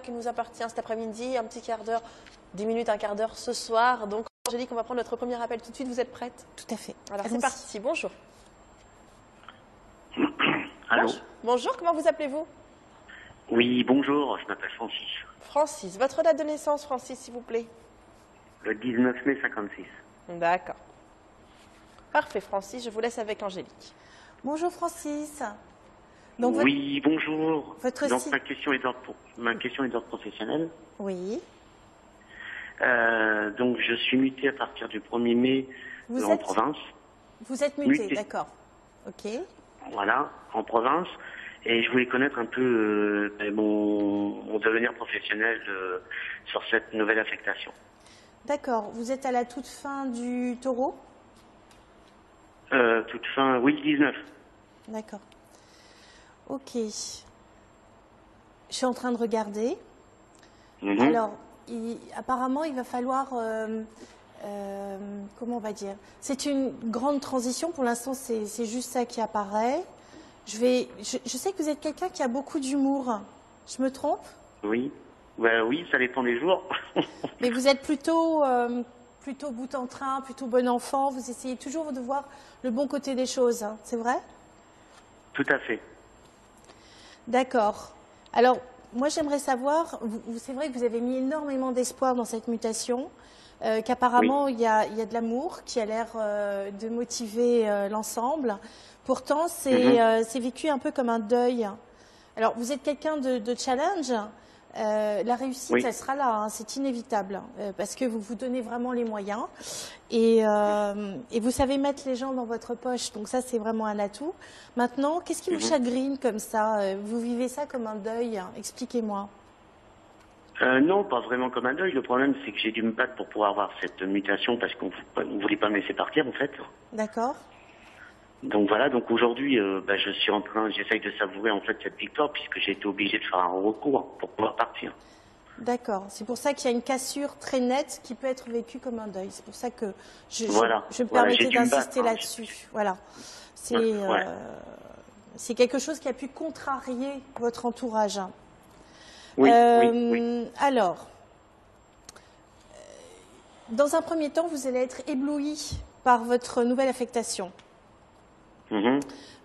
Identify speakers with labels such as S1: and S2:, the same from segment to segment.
S1: qui nous appartient cet après-midi, un petit quart d'heure, 10 minutes, un quart d'heure ce soir. Donc, Angélique, on va prendre notre premier appel tout de suite. Vous êtes prête?
S2: Tout à fait.
S1: Alors, c'est parti. Bonjour.
S3: Allô.
S1: Bonjour, comment vous appelez-vous?
S3: Oui, bonjour, je m'appelle Francis.
S1: Francis. Votre date de naissance, Francis, s'il vous plaît?
S3: Le 19 mai 56.
S1: D'accord. Parfait, Francis. Je vous laisse avec Angélique.
S2: Bonjour, Francis. Donc,
S3: oui, bonjour.
S2: Votre
S3: Donc, ma question est d'ordre professionnel.
S2: Oui.
S3: Donc, je suis muté à partir du 1er mai en province.
S2: Vous êtes muté, d'accord. Ok.
S3: Voilà, en province. Et je voulais connaître un peu mon devenir professionnel sur cette nouvelle affectation.
S2: D'accord. Vous êtes à la toute fin du taureau?
S3: Toute fin, oui, 19.
S2: D'accord. Ok. Je suis en train de regarder. Alors, apparemment, il va falloir... comment on va dire? C'est une grande transition. Pour l'instant, c'est juste ça qui apparaît. Je sais que vous êtes quelqu'un qui a beaucoup d'humour. Je me trompe?
S3: Oui. Ben, oui, ça dépend des jours.
S2: Mais vous êtes plutôt bout en train, plutôt bon enfant. Vous essayez toujours de voir le bon côté des choses. Hein, c'est vrai?
S3: Tout à fait.
S2: D'accord. Alors, moi, j'aimerais savoir, c'est vrai que vous avez mis énormément d'espoir dans cette mutation, qu'apparemment, il y a de l'amour qui a l'air de motiver l'ensemble. Pourtant, c'est vécu un peu comme un deuil. Alors, vous êtes quelqu'un de challenge. La réussite, elle sera là, hein, c'est inévitable, parce que vous vous donnez vraiment les moyens et vous savez mettre les gens dans votre poche, donc ça c'est vraiment un atout. Maintenant, qu'est-ce qui vous chagrine comme ça? Vous vivez ça comme un deuil? Hein, expliquez-moi.
S3: Non, pas vraiment comme un deuil. Le problème, c'est que j'ai dû me battre pour pouvoir avoir cette mutation parce qu'on ne voulait pas me laisser partir, en fait.
S2: D'accord.
S3: Donc voilà, donc aujourd'hui, je suis j'essaye de savourer en fait cette victoire puisque j'ai été obligé de faire un recours pour pouvoir partir.
S2: D'accord, c'est pour ça qu'il y a une cassure très nette qui peut être vécue comme un deuil. C'est pour ça que je me permettais d'insister là-dessus. Voilà, c'est quelque chose qui a pu contrarier votre entourage.
S3: Oui, oui.
S2: Alors, dans un premier temps, vous allez être ébloui par votre nouvelle affectation.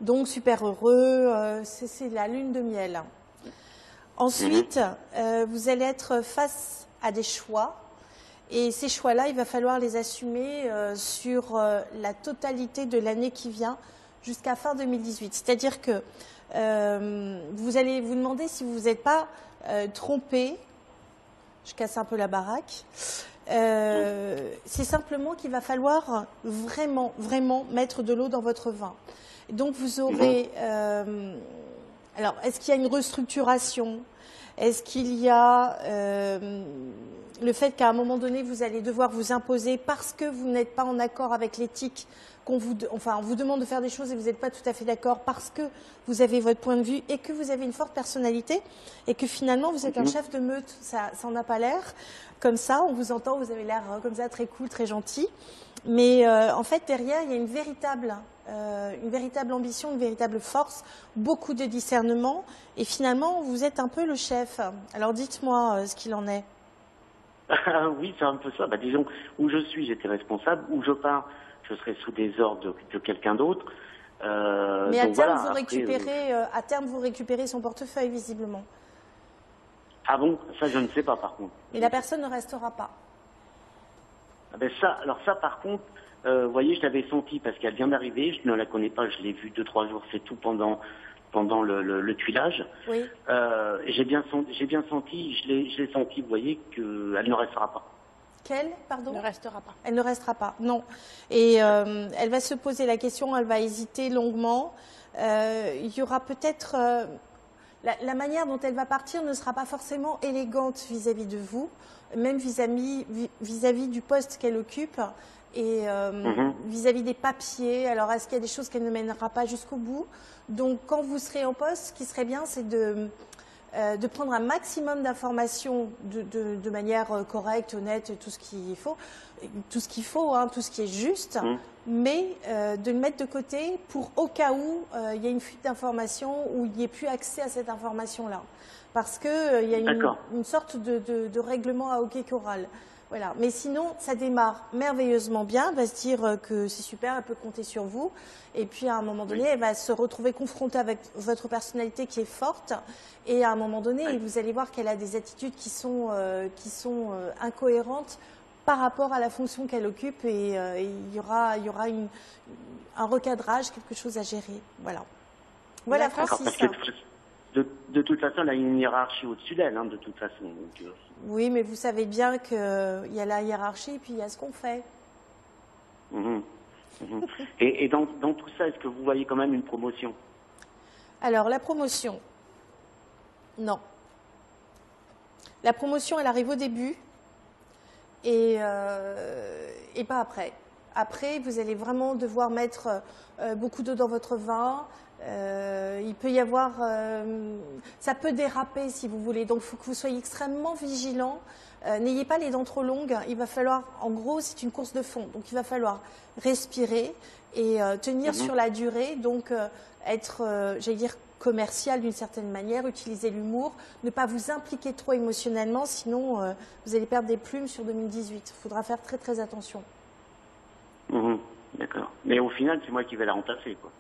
S2: Donc super heureux, c'est la lune de miel. Ensuite, vous allez être face à des choix et ces choix-là, il va falloir les assumer sur la totalité de l'année qui vient jusqu'à fin 2018. C'est-à-dire que vous allez vous demander si vous n'êtes pas trompé. Je casse un peu la baraque. C'est simplement qu'il va falloir vraiment mettre de l'eau dans votre vin. Donc vous aurez... alors, est-ce qu'il y a une restructuration? Est-ce qu'il y a le fait qu'à un moment donné, vous allez devoir vous imposer parce que vous n'êtes pas en accord avec l'éthique, on vous demande de faire des choses et vous n'êtes pas tout à fait d'accord parce que vous avez votre point de vue et que vous avez une forte personnalité et que finalement vous êtes un chef de meute, ça n'en a pas l'air comme ça, on vous entend, vous avez l'air comme ça très cool, très gentil, mais en fait derrière il y a une véritable ambition, une véritable force, beaucoup de discernement et finalement vous êtes un peu le chef. Alors dites-moi ce qu'il en est.
S3: Oui, c'est un peu ça. Disons, où je suis, j'étais responsable. Où je pars, je serai sous des ordres de quelqu'un d'autre.
S2: Mais à terme, vous récupérez son portefeuille, visiblement.
S3: Ah bon? Ça, je ne sais pas, par contre.
S2: Mais la personne ne restera pas.
S3: Alors ça, par contre, vous voyez, je l'avais senti parce qu'elle vient d'arriver. Je ne la connais pas. Je l'ai vue 2-3 jours, c'est tout, pendant le tuilage.
S2: Oui.
S3: J'ai bien senti, je l'ai senti, vous voyez, qu'elle ne restera pas.
S2: Qu'elle, pardon?
S1: Ne restera pas.
S2: Elle ne restera pas, non. Et elle va se poser la question, elle va hésiter longuement. Il y aura peut-être... la manière dont elle va partir ne sera pas forcément élégante vis-à-vis de vous, même vis-à-vis du poste qu'elle occupe et vis-à-vis des papiers. Alors, est-ce qu'il y a des choses qu'elle ne mènera pas jusqu'au bout? Donc, quand vous serez en poste, ce qui serait bien, c'est de prendre un maximum d'informations de manière correcte, honnête, tout ce qu'il faut, hein, tout ce qui est juste, mais de le mettre de côté pour au cas où il y a une fuite d'informations ou il n'y ait plus accès à cette information-là. parce qu'il y a
S3: D'accord.
S2: une sorte de règlement à hockey choral. Voilà. Mais sinon, ça démarre merveilleusement bien. Elle va se dire que c'est super, elle peut compter sur vous. Et puis, à un moment donné, elle va se retrouver confrontée avec votre personnalité qui est forte. Et à un moment donné, vous allez voir qu'elle a des attitudes qui sont incohérentes par rapport à la fonction qu'elle occupe. Et il y aura un recadrage, quelque chose à gérer. Voilà. Voilà,
S3: D'accord,
S2: Francis.
S3: parce que de toute façon, elle a une hiérarchie au-dessus d'elle, de toute façon. Donc,
S2: Oui, mais vous savez bien qu'il y a la hiérarchie et puis il y a ce qu'on fait.
S3: mhm, mhm. Et dans tout ça, est-ce que vous voyez quand même une promotion?
S2: Alors, la promotion, non. La promotion, elle arrive au début et pas après. Après, vous allez vraiment devoir mettre beaucoup d'eau dans votre vin. Il peut y avoir, ça peut déraper si vous voulez, donc il faut que vous soyez extrêmement vigilant. N'ayez pas les dents trop longues, il va falloir, en gros c'est une course de fond, donc il va falloir respirer et tenir sur la durée, donc être, j'allais dire, commercial d'une certaine manière, utiliser l'humour, ne pas vous impliquer trop émotionnellement, sinon vous allez perdre des plumes sur 2018. Il faudra faire très très attention.
S3: Mhm, d'accord. Mais au final, c'est moi qui vais la remplacer, quoi.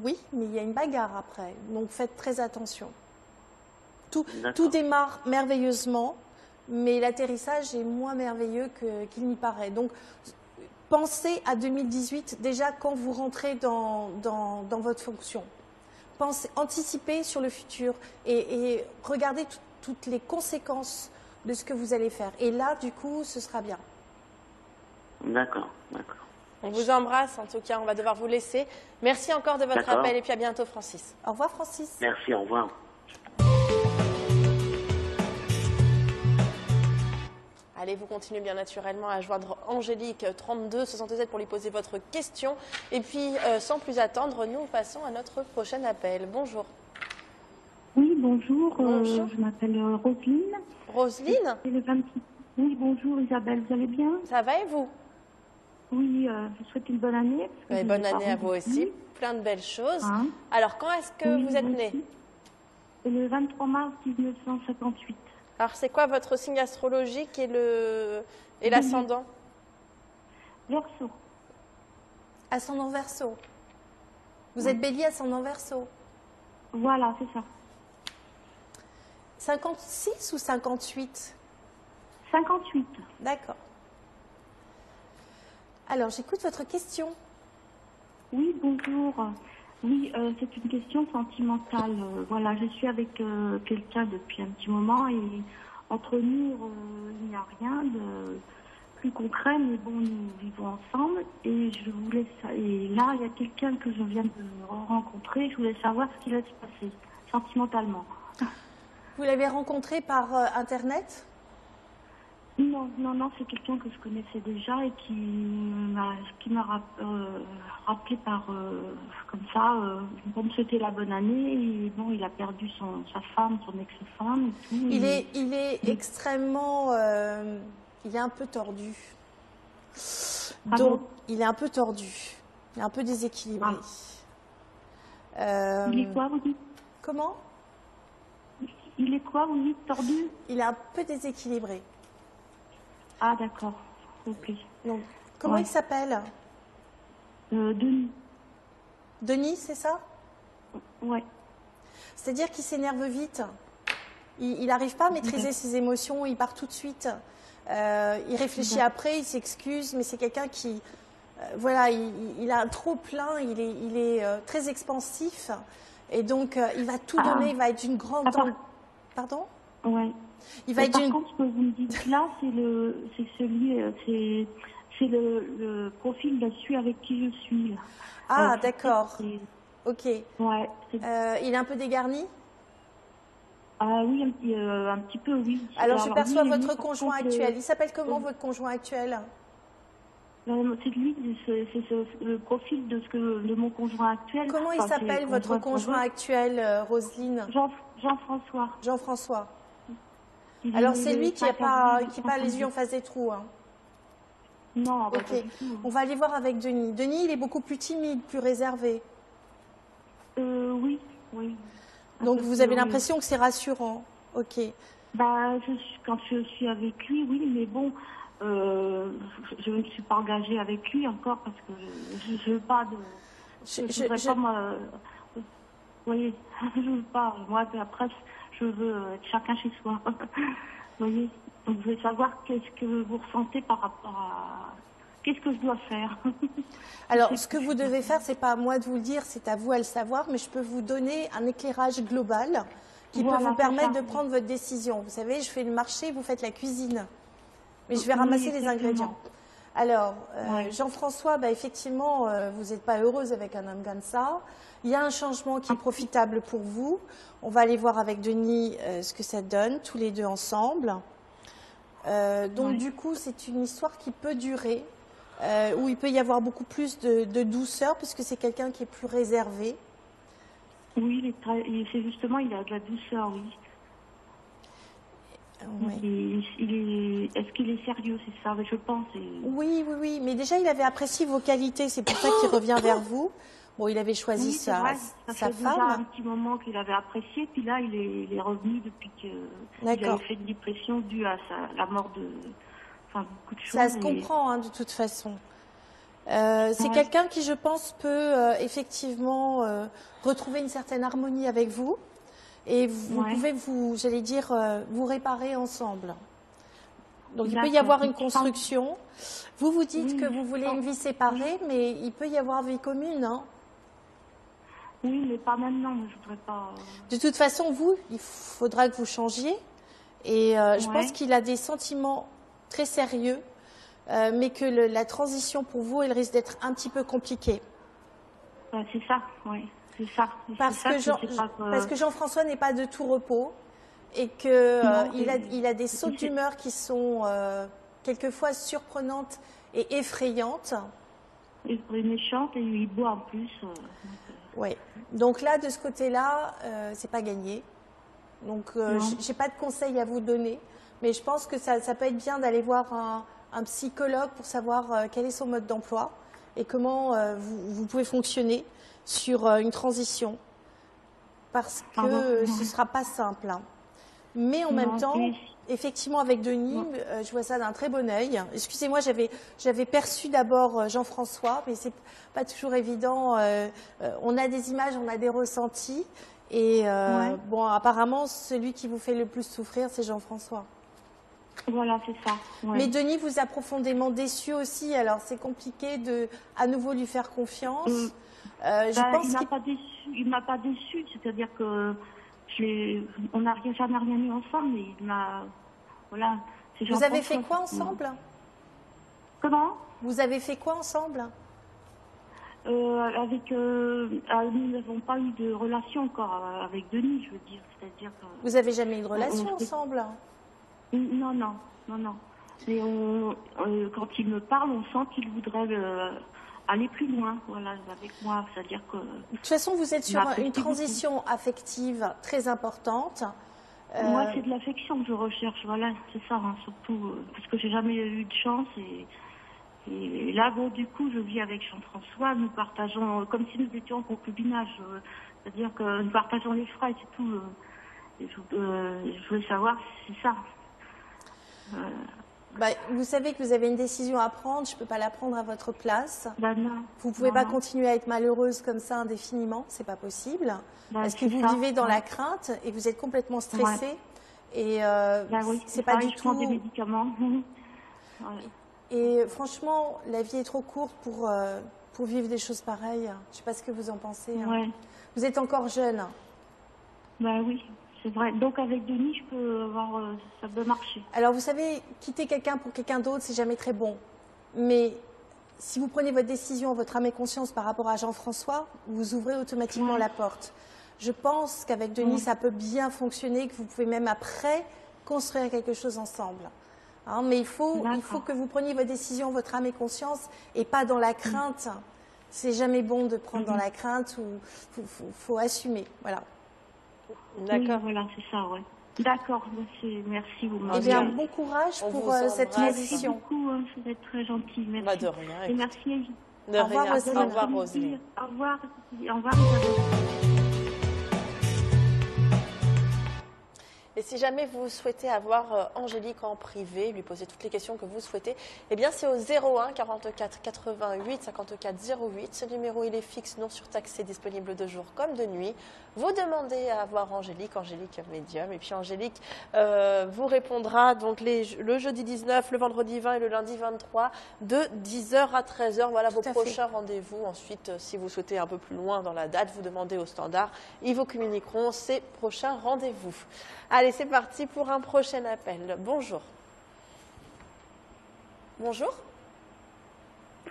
S2: Oui, mais il y a une bagarre après, donc faites très attention. Tout
S3: D'accord.
S2: démarre merveilleusement, mais l'atterrissage est moins merveilleux qu'il n'y paraît. Donc, pensez à 2018 déjà quand vous rentrez dans votre fonction. Anticipez sur le futur et regardez toutes les conséquences de ce que vous allez faire. Et là, du coup, ce sera bien.
S3: D'accord, d'accord.
S1: On vous embrasse, en tout cas, on va devoir vous laisser. Merci encore de votre
S3: D'accord.
S1: appel et puis à bientôt, Francis.
S2: Au revoir, Francis.
S3: Merci, au revoir.
S1: Allez, vous continuez bien naturellement à joindre Angélique 32 67 pour lui poser votre question. Et puis, sans plus attendre, nous passons à notre prochain appel. Bonjour.
S4: Oui, bonjour.
S1: Bonjour.
S4: Je m'appelle Roselyne.
S1: Roselyne,
S4: C'est le 26. Oui, bonjour Isabelle, vous allez bien?
S1: ça va et vous?
S4: Oui, je vous souhaite une bonne année. parce que je
S1: Bonne
S4: n'ai pas
S1: année à vous
S4: rencontré.
S1: aussi, plein de belles choses.
S4: Hein.
S1: Alors, quand est-ce que
S4: Oui,
S1: vous êtes
S4: moi
S1: né?
S4: aussi. Le 23 mars 1958.
S1: Alors, c'est quoi votre signe astrologique et l'ascendant?
S4: Verseau.
S2: Ascendant Verseau. Vous êtes bélier ascendant Verseau.
S4: Voilà, c'est ça.
S2: 56 ou 58?
S4: 58.
S2: D'accord. Alors, j'écoute votre question.
S4: Oui, bonjour. Oui, c'est une question sentimentale. Voilà, je suis avec quelqu'un depuis un petit moment et entre nous, il n'y a rien de plus concret, mais bon, nous vivons ensemble et je voulais et là, il y a quelqu'un que je viens de rencontrer. Je voulais savoir ce qui va se passer sentimentalement.
S2: Vous l'avez rencontré par Internet?
S4: Non, c'est quelqu'un que je connaissais déjà et qui m'a rappelé par comme ça, pour me souhaiter la bonne année. Et bon, il a perdu sa femme, son ex-femme et tout.
S2: Il est extrêmement... il est un peu tordu.
S4: Ah
S2: Donc,
S4: bon?
S2: il est un peu tordu. Il est un peu déséquilibré.
S4: Il est quoi, vous dites?
S2: Comment?
S4: Il est quoi, vous dites, tordu?
S2: Il est un peu déséquilibré.
S4: Ah, d'accord. Ok.
S2: Donc, comment
S4: Ouais.
S2: il s'appelle?
S4: Denis.
S2: Denis, c'est ça?
S4: Ouais.
S2: C'est-à-dire qu'il s'énerve vite. Il n'arrive pas à maîtriser ses émotions, il part tout de suite. Il réfléchit après, il s'excuse, mais c'est quelqu'un qui, voilà, il a un trop plein, il est très expansif, et donc il va tout donner, il va être d'une grande... Pardon?
S4: Ouais.
S2: Il va être
S4: Par
S2: d'une...
S4: contre, ce que vous me dites là, c'est le profil de celui avec qui je suis.
S2: Ah, d'accord. Ok.
S4: Ouais.
S2: Il est un peu dégarni?
S4: Ah oui, un petit peu, oui.
S2: Alors, je perçois
S4: lui,
S2: votre
S4: par
S2: conjoint
S4: contre,
S2: actuel. Il s'appelle comment, votre conjoint actuel?
S4: C'est lui, c'est le profil de mon conjoint actuel.
S2: Comment il s'appelle, votre conjoint actuel, Roselyne?
S4: Jean-François.
S2: Jean-François. Alors, c'est lui qui n'a pas les yeux en face des trous. Hein.
S4: Non,
S2: ok.
S4: pas du tout.
S2: On va aller voir avec Denis. Denis, il est beaucoup plus timide, plus réservé.
S4: Oui.
S2: Donc vous avez l'impression que c'est rassurant. Ok.
S4: Bah, quand je suis avec lui, oui, mais bon, je ne suis pas engagée avec lui encore parce que je veux pas de. Je voudrais pas moi. Vous voyez, je veux pas. Moi, après, je veux être chacun chez soi. Vous voyez. Donc je voulais savoir qu'est-ce que vous ressentez par rapport à. Qu'est-ce que je dois faire?
S2: Alors, ce que vous devez faire, c'est pas à moi de vous le dire, c'est à vous à le savoir, mais je peux vous donner un éclairage global qui peut vous permettre de prendre votre décision. Vous savez, je fais le marché, vous faites la cuisine, mais je vais ramasser les ingrédients. Alors, Jean-François, bah, effectivement, vous n'êtes pas heureuse avec un homme comme ça. Il y a un changement qui est profitable pour vous. On va aller voir avec Denis ce que ça donne, tous les deux ensemble. Donc, du coup, c'est une histoire qui peut durer, où il peut y avoir beaucoup plus de douceur, puisque c'est quelqu'un qui est plus réservé.
S4: Oui, c'est justement, il a de la douceur, oui. Est-ce qu'il est sérieux, c'est ça, je pense.
S2: Oui, mais déjà, il avait apprécié vos qualités, c'est pour ça qu'il revient vers vous. Bon, il avait choisi sa femme.
S4: Ça fait déjà un petit moment qu'il avait apprécié, puis là, il est revenu depuis qu'il avait fait une dépression due à la mort de... Enfin, beaucoup de choses.
S2: Ça se comprend, hein, de toute façon. C'est quelqu'un qui, je pense, peut effectivement retrouver une certaine harmonie avec vous. Et vous pouvez j'allais dire, vous réparer ensemble. Donc, il peut y avoir une construction. Vous dites que vous voulez une vie séparée, mais il peut y avoir vie commune, hein.
S4: Oui, mais pas maintenant, je voudrais pas...
S2: De toute façon, il faudra que vous changiez. Et je pense qu'il a des sentiments très sérieux, mais que la transition pour vous, elle risque d'être un petit peu compliquée.
S4: C'est ça, oui. C'est ça.
S2: Parce que Jean-François n'est pas de tout repos et qu'il a des sautes d'humeur qui sont quelquefois surprenantes et effrayantes.
S4: Il est méchant et il boit en plus.
S2: Oui. Donc là, de ce côté-là, c'est pas gagné. Donc, j'ai pas de conseils à vous donner, mais je pense que ça peut être bien d'aller voir un psychologue pour savoir quel est son mode d'emploi et comment vous pouvez fonctionner sur une transition, parce que ce ne sera pas simple. Hein. Mais en même temps, effectivement, avec Denis, je vois ça d'un très bon œil. Excusez-moi, j'avais perçu d'abord Jean-François, mais c'est pas toujours évident. On a des images, on a des ressentis. Et bon, apparemment, celui qui vous fait le plus souffrir, c'est Jean-François.
S4: Voilà, c'est ça. Ouais.
S2: Mais Denis vous a profondément déçu aussi. Alors, c'est compliqué de à nouveau lui faire confiance. Je pense
S4: il m'a pas déçu, c'est-à-dire que on n'a jamais rien eu ensemble, mais il m'a, voilà.
S2: Vous avez fait quoi ensemble?
S4: Comment?
S2: Vous avez fait quoi ensemble?
S4: Nous n'avons pas eu de relation encore avec Denis, je veux dire, c'est-à-dire que.
S2: Vous avez jamais eu de relation ensemble?
S4: Non. Mais quand il me parle, on sent qu'il voudrait aller plus loin, voilà, avec moi. C'est-à-dire que.
S2: De toute façon, vous êtes sur une transition affective très importante.
S4: Moi, c'est de l'affection que je recherche, voilà, c'est ça, hein, surtout parce que j'ai jamais eu de chance et là, bon, du coup, je vis avec Jean-François. Nous partageons comme si nous étions en concubinage, c'est-à-dire que nous partageons les frais, c'est tout. Je voulais savoir si c'est ça.
S2: Vous savez que vous avez une décision à prendre, je ne peux pas la prendre à votre place.
S4: Non.
S2: Vous ne pouvez pas continuer à être malheureuse comme ça indéfiniment, c'est pas possible. Parce que vous vivez dans la crainte et vous êtes complètement stressée. Et c'est pas du tout. Je prends des
S4: médicaments.
S2: Et franchement, la vie est trop courte pour vivre des choses pareilles. Je ne sais pas ce que vous en pensez. Hein. Vous êtes encore jeune.
S4: Oui. C'est vrai. Donc avec Denis, je peux avoir, ça peut marcher.
S2: Alors vous savez, quitter quelqu'un pour quelqu'un d'autre, c'est jamais très bon. Mais si vous prenez votre décision, votre âme et conscience par rapport à Jean-François, vous ouvrez automatiquement la porte. Je pense qu'avec Denis, ça peut bien fonctionner, que vous pouvez même après construire quelque chose ensemble. Hein, mais il faut que vous preniez votre décision, votre âme et conscience, et pas dans la crainte. C'est jamais bon de prendre dans la crainte, ou faut assumer. Voilà.
S4: D'accord. Oui, voilà, c'est ça, ouais. D'accord, merci.
S2: Eh bien, bon courage pour cette transition.
S4: Merci beaucoup, vous êtes très gentil. Merci.
S1: De rien.
S4: Et merci.
S1: De rien. Au revoir, Roselyne.
S4: Au revoir, Isabelle.
S1: Et si jamais vous souhaitez avoir Angélique en privé, lui poser toutes les questions que vous souhaitez, eh bien c'est au 01 44 88 54 08. Ce numéro, il est fixe, non surtaxé, disponible de jour comme de nuit. Vous demandez à avoir Angélique médium. Et puis Angélique vous répondra donc le jeudi 19, le vendredi 20 et le lundi 23 de 10h à 13h. Voilà vos prochains rendez-vous. Ensuite, si vous souhaitez un peu plus loin dans la date, vous demandez au standard. Ils vous communiqueront ces prochains rendez-vous. Allez, c'est parti pour un prochain appel. Bonjour. Bonjour.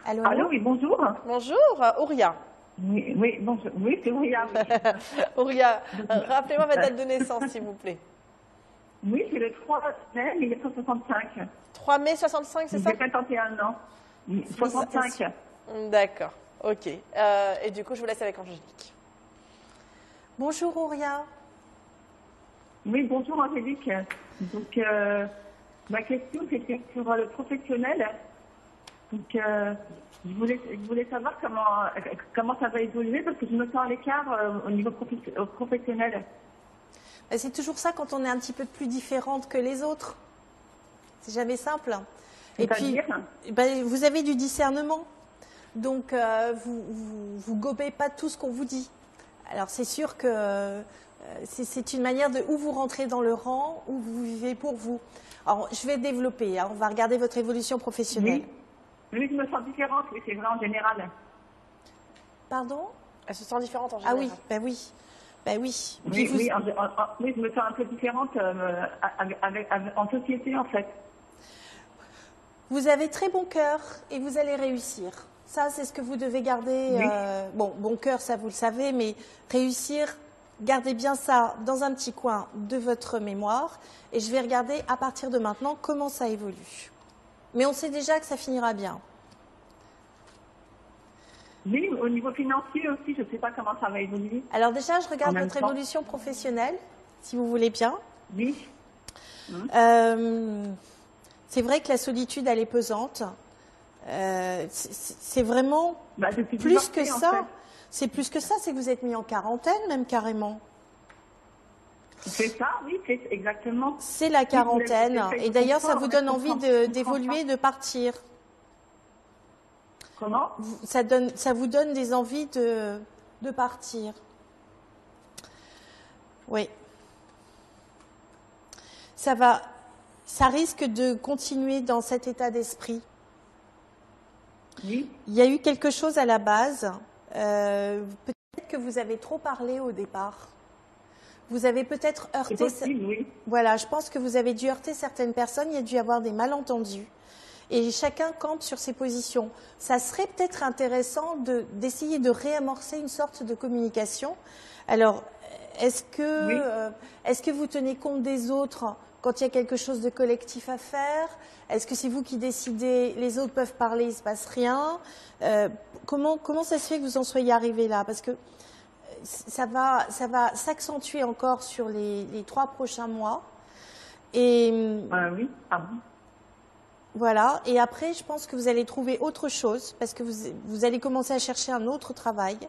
S2: Allô,
S5: Allô, oui, bonjour.
S1: Bonjour, Ouria.
S5: Oui, bonjour. Oui, c'est Ouria. Oui.
S1: Ouria, rappelez-moi votre date de naissance, s'il vous plaît.
S5: Oui, c'est le 3 mai 1965.
S1: 3 mai 65, c'est ça?
S5: J'ai 51 ans. 65.
S1: D'accord, ok. Et du coup, je vous laisse avec Angélique.
S2: Bonjour Ouria.
S5: Oui, bonjour Angélique. Donc, ma question, c'était sur le professionnel. Donc, je voulais savoir comment ça va évoluer parce que je me sens à l'écart au niveau professionnel.
S2: C'est toujours ça quand on est un petit peu plus différente que les autres. C'est jamais simple. Et puis, vous avez du discernement. Donc, vous gobez pas tout ce qu'on vous dit. Alors, c'est sûr que c'est une manière de où vous rentrez dans le rang, où vous vivez pour vous. Alors, je vais développer. Hein, on va regarder votre évolution professionnelle.
S5: Oui, je me sens différente, oui, c'est vrai en général.
S2: Pardon?
S1: Elle se sent différente en général.
S2: Ah oui, ben oui. Ben oui.
S5: Oui, oui, je me sens un peu différente en société, en fait.
S2: Vous avez très bon cœur et vous allez réussir. Ça, c'est ce que vous devez garder.
S5: Oui.
S2: Bon cœur, ça vous le savez, mais réussir, gardez bien ça dans un petit coin de votre mémoire. Et je vais regarder à partir de maintenant comment ça évolue. Mais on sait déjà que ça finira bien.
S5: Oui, au niveau financier aussi, je ne sais pas comment ça va évoluer.
S2: Alors déjà, je regarde votre évolution professionnelle, si vous voulez bien.
S5: Oui.
S2: C'est vrai que la solitude, elle est pesante. C'est vraiment plus que ça. En fait. C'est plus que ça, c'est que vous êtes mis en quarantaine, même carrément.
S5: C'est ça, oui, c'est exactement.
S2: C'est la quarantaine. Et d'ailleurs, ça vous donne envie d'évoluer, de partir.
S5: Comment?
S2: Ça vous donne des envies de partir. Oui. Ça risque de continuer dans cet état d'esprit.
S5: Oui.
S2: Il y a eu quelque chose à la base. Peut-être que vous avez trop parlé au départ. Vous avez peut-être heurté...
S5: possible, oui.
S2: Voilà, je pense que vous avez dû heurter certaines personnes. Il y a dû y avoir des malentendus. Et chacun campe sur ses positions. Ça serait peut-être intéressant d'essayer de réamorcer une sorte de communication. Alors, est-ce que vous tenez compte des autres quand il y a quelque chose de collectif à faire? Est-ce que c'est vous qui décidez, les autres peuvent parler, il ne se passe rien? Comment ça se fait que vous en soyez arrivé là? Parce que ça va s'accentuer encore sur les 3 prochains mois. Et,
S5: oui. Ah bon.
S2: Voilà. Et après, je pense que vous allez trouver autre chose parce que vous allez commencer à chercher un autre travail.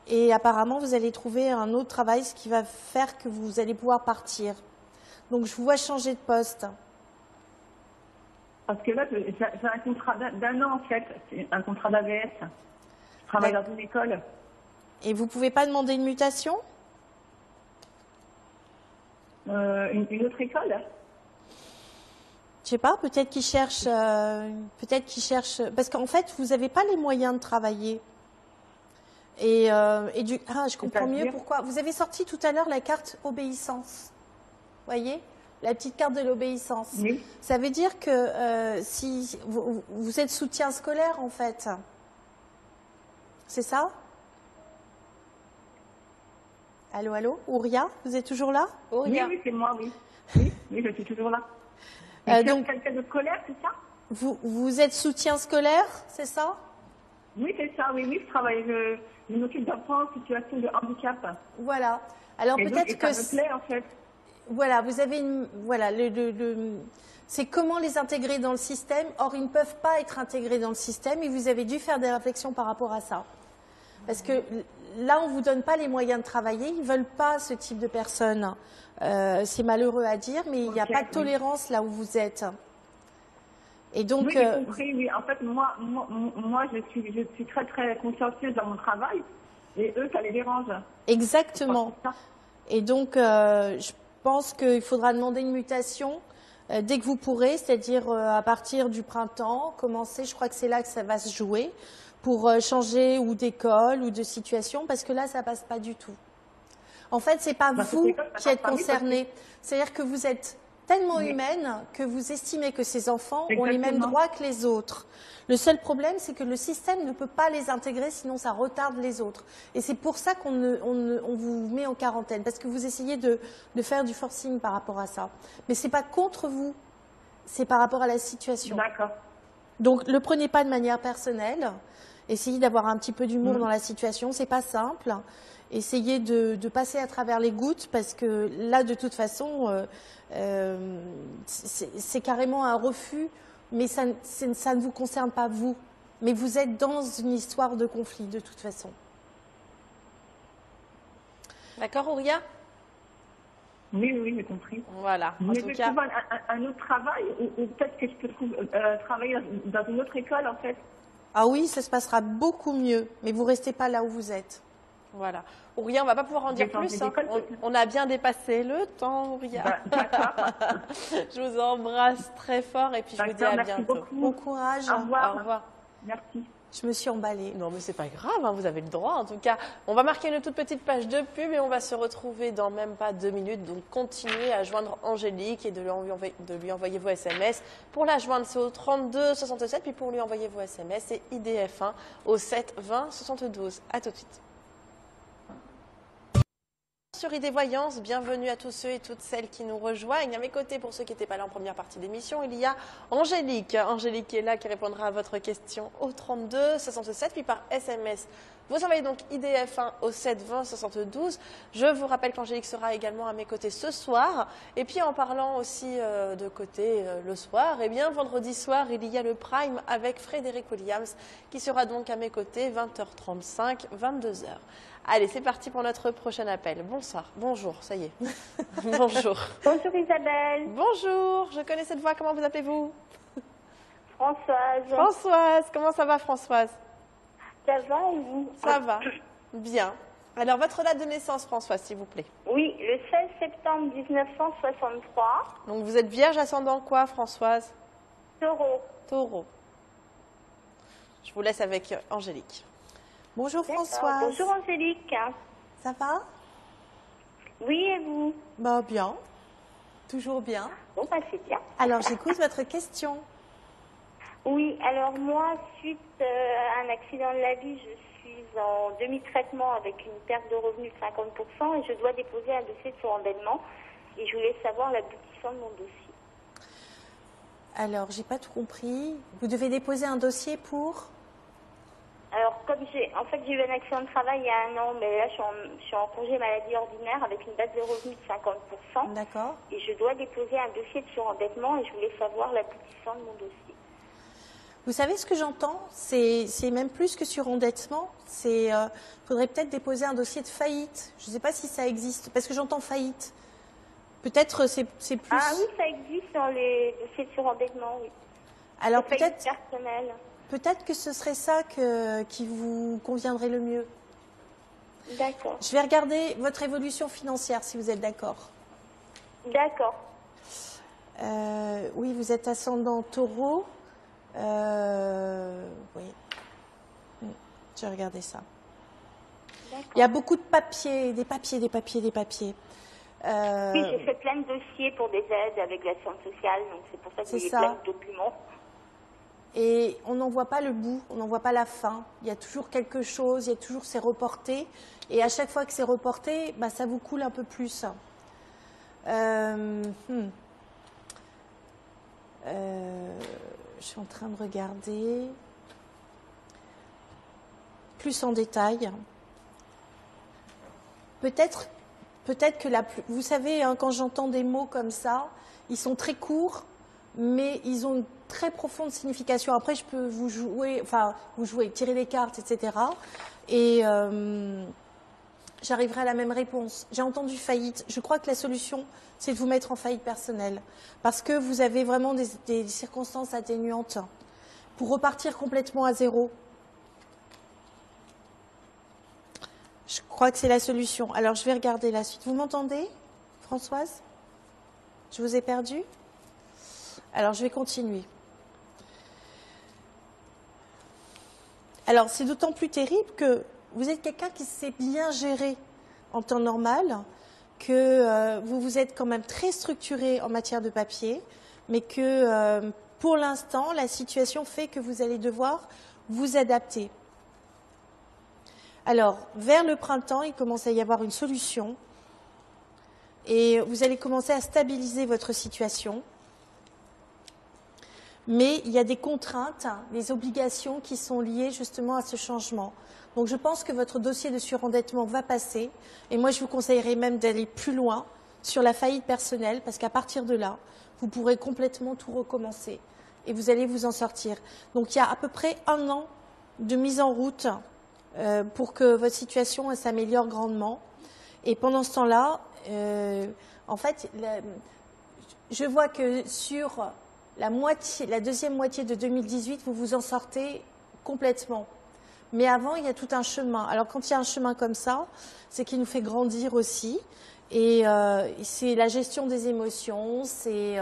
S2: Et apparemment, vous allez trouver un autre travail, ce qui va faire que vous allez pouvoir partir. Donc, je vous vois changer de poste.
S5: Parce que là, j'ai un contrat d'un an, en fait. C'est un contrat d'AVS. Je travaille dans une école.
S2: Et vous ne pouvez pas demander une mutation?
S5: Une autre école?
S2: Je sais pas, peut-être qu'ils cherchent, parce qu'en fait, vous n'avez pas les moyens de travailler. Je comprends mieux pourquoi. Vous avez sorti tout à l'heure la carte obéissance. Voyez? La petite carte de l'obéissance.
S5: Oui.
S2: Ça veut dire que si vous êtes soutien scolaire, en fait. C'est ça? Allô, allô? Ouria, vous êtes toujours là?
S5: Ouria. Oui, c'est moi, oui. Oui, je suis toujours là. Donc, quelqu'un de scolaire, c'est ça?
S2: Vous êtes soutien scolaire, c'est ça?
S5: Oui, c'est ça, oui, je travaille, je m'occupe d'enfants en situation de handicap.
S2: Voilà. Alors peut-être que
S5: ça me plaît, en fait.
S2: Voilà, vous avez c'est comment les intégrer dans le système. Or, ils ne peuvent pas être intégrés dans le système et vous avez dû faire des réflexions par rapport à ça. Parce que là, on ne vous donne pas les moyens de travailler. Ils ne veulent pas ce type de personnes. C'est malheureux à dire, mais il n'y a pas de tolérance là où vous êtes. Et donc,
S5: oui, j'ai compris. Oui, en fait, moi, je suis très très consciencieuse dans mon travail, et eux, ça les dérange.
S2: Exactement. Et donc, je pense qu'il faudra demander une mutation dès que vous pourrez, c'est-à-dire à partir du printemps, commencer. Je crois que c'est là que ça va se jouer pour changer ou d'école ou de situation, parce que là, ça passe pas du tout. En fait, c'est pas vous qui êtes concerné. C'est-à-dire que vous êtes tellement humaine que vous estimez que ces enfants ont les mêmes droits que les autres. Le seul problème, c'est que le système ne peut pas les intégrer, sinon ça retarde les autres. Et c'est pour ça qu'on vous met en quarantaine, parce que vous essayez de faire du forcing par rapport à ça. Mais c'est pas contre vous, c'est par rapport à la situation.
S5: D'accord.
S2: Donc, le prenez pas de manière personnelle. Essayez d'avoir un petit peu d'humour dans la situation. C'est pas simple. Essayez de passer à travers les gouttes, parce que là, de toute façon, c'est carrément un refus, mais ça ne vous concerne pas vous. Mais vous êtes dans une histoire de conflit, de toute façon.
S1: D'accord, Ouria?
S5: Oui, j'ai compris.
S1: Voilà. En
S5: Mais
S1: tout
S5: je
S1: cas,
S5: trouve un autre travail, ou peut-être que je peux travailler dans une autre école, en fait.
S2: Ah oui, ça se passera beaucoup mieux, mais vous restez pas là où vous êtes.
S1: voilà. Ouria, on ne va pas pouvoir en dire plus. Hein. On a bien dépassé le temps, Ouria. Je vous embrasse très fort et puis je vous dis à bientôt.
S5: Beaucoup.
S2: Bon courage.
S5: Au revoir.
S1: Au revoir.
S5: Merci.
S2: Je me suis emballée.
S1: Non, mais c'est pas grave, hein, vous avez le droit. En tout cas, on va marquer une toute petite page de pub et on va se retrouver dans même pas 2 minutes. Donc, continuez à joindre Angélique et de lui envoyer vos SMS. Pour la joindre, c'est au 32 67. Puis pour lui envoyer vos SMS, c'est IDF1 au 7 20 72. À tout de suite. Sur ID Voyance, bienvenue à tous ceux et toutes celles qui nous rejoignent. À mes côtés, pour ceux qui n'étaient pas là en première partie d'émission, il y a Angélique. Angélique qui est là, qui répondra à votre question au 32 67, puis par SMS. Vous envoyez donc IDF1 au 7 20 72. Je vous rappelle qu'Angélique sera également à mes côtés ce soir. Et puis en parlant aussi de côté le soir, eh bien vendredi soir, il y a le Prime avec Frédéric Williams qui sera donc à mes côtés 20h35, 22h. Allez, c'est parti pour notre prochain appel. Bonsoir, bonjour, ça y est. Bonjour.
S6: Bonjour Isabelle.
S1: Bonjour, je connais cette voix, comment vous appelez-vous?
S6: Françoise.
S1: Françoise, comment ça va Françoise?
S6: Ça va et vous?
S1: Ça va, bien. Alors, votre date de naissance, Françoise, s'il vous plaît.
S6: Oui, le 16 septembre 1963.
S1: Donc, vous êtes vierge ascendant quoi, Françoise?
S6: Taureau.
S1: Taureau. Je vous laisse avec Angélique.
S2: Bonjour Françoise.
S6: Bonjour Angélique.
S2: Ça va?
S6: Oui, et vous?
S2: Bah bien. Toujours bien.
S6: Bon, bah c'est bien.
S2: Alors, j'écoute votre question.
S6: Oui, alors moi, suite à un accident de la vie, je suis en demi-traitement avec une perte de revenus de 50% et je dois déposer un dossier de surendettement. Et je voulais savoir l'aboutissement de mon dossier.
S2: Alors, j'ai pas tout compris. Vous devez déposer un dossier pour?
S6: Alors, comme j'ai eu un accident de travail il y a 1 an, mais là, je suis en congé maladie ordinaire avec une base de revenus de 50%.
S2: D'accord.
S6: Et je dois déposer un dossier de surendettement et je voulais savoir l'aboutissement de mon dossier.
S2: Vous savez ce que j'entends? C'est même plus que surendettement. Il faudrait peut-être déposer un dossier de faillite. Je ne sais pas si ça existe, parce que j'entends faillite. Peut-être c'est plus...
S6: Ah oui, ça existe dans les dossiers de surendettement, oui.
S2: Alors
S6: peut-être personnel.
S2: Peut-être que ce serait ça qui vous conviendrait le mieux.
S6: D'accord.
S2: Je vais regarder votre évolution financière, si vous êtes d'accord.
S6: D'accord.
S2: Oui, vous êtes ascendant Taureau. Oui. Je vais regarder ça. Il y a beaucoup de papiers, des papiers.
S6: Oui, j'ai fait plein de dossiers pour des aides avec l'assurance sociale, donc c'est pour ça que j'ai plein de documents.
S2: Et on n'en voit pas le bout, on n'en voit pas la fin. Il y a toujours quelque chose, il y a toujours c'est reporté. Et à chaque fois que c'est reporté, bah, ça vous coule un peu plus. Je suis en train de regarder plus en détail. Peut-être que vous savez, hein, quand j'entends des mots comme ça, ils sont très courts, mais ils ont une très profonde signification. Après, je peux vous jouer, tirer des cartes, etc. et j'arriverai à la même réponse. J'ai entendu faillite. Je crois que la solution, c'est de vous mettre en faillite personnelle parce que vous avez vraiment des circonstances atténuantes pour repartir complètement à zéro. Je crois que c'est la solution. Alors, je vais regarder la suite. Vous m'entendez, Françoise? Je vous ai perdu? Alors, je vais continuer. Alors, c'est d'autant plus terrible que vous êtes quelqu'un qui sait bien gérer en temps normal, que vous vous êtes quand même très structuré en matière de papier, mais que pour l'instant, la situation fait que vous allez devoir vous adapter. Alors, vers le printemps, il commence à y avoir une solution et vous allez commencer à stabiliser votre situation. Mais il y a des contraintes, des obligations qui sont liées justement à ce changement. Donc je pense que votre dossier de surendettement va passer et moi je vous conseillerais même d'aller plus loin sur la faillite personnelle parce qu'à partir de là, vous pourrez complètement tout recommencer et vous allez vous en sortir. Donc il y a à peu près 1 an de mise en route pour que votre situation s'améliore grandement. Et pendant ce temps-là, en fait, je vois que sur la deuxième moitié de 2018, vous vous en sortez complètement. Mais avant, il y a tout un chemin. Alors, quand il y a un chemin comme ça, c'est qu'il nous fait grandir aussi. Et c'est la gestion des émotions, c'est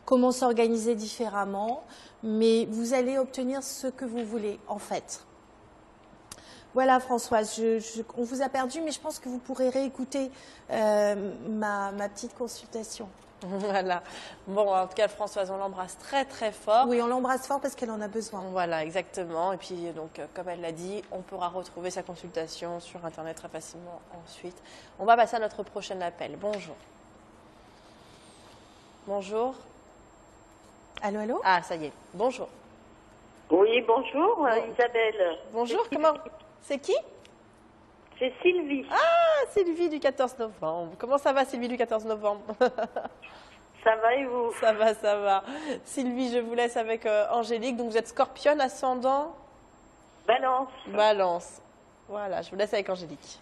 S2: comment s'organiser différemment. Mais vous allez obtenir ce que vous voulez, en fait. Voilà, Françoise, on vous a perdu, mais je pense que vous pourrez réécouter ma petite consultation.
S1: Voilà. Bon, en tout cas, Françoise, on l'embrasse très, très fort.
S2: Oui, on l'embrasse fort parce qu'elle en a besoin.
S1: Voilà, exactement. Et puis, donc, comme elle l'a dit, on pourra retrouver sa consultation sur Internet très facilement ensuite. On va passer à notre prochain appel. Bonjour. Bonjour.
S2: Allô, allô?
S1: Ah, ça y est. Bonjour.
S6: Oui, bonjour, Isabelle.
S1: Bonjour, comment? C'est qui?
S6: C'est Sylvie.
S1: Ah, Sylvie du 14 novembre. Comment ça va, Sylvie du 14 novembre?
S6: Ça va et vous?
S1: Ça va, ça va. Sylvie, je vous laisse avec Angélique. Donc, vous êtes scorpionne, ascendant?
S6: Balance.
S1: Balance. Voilà, je vous laisse avec Angélique.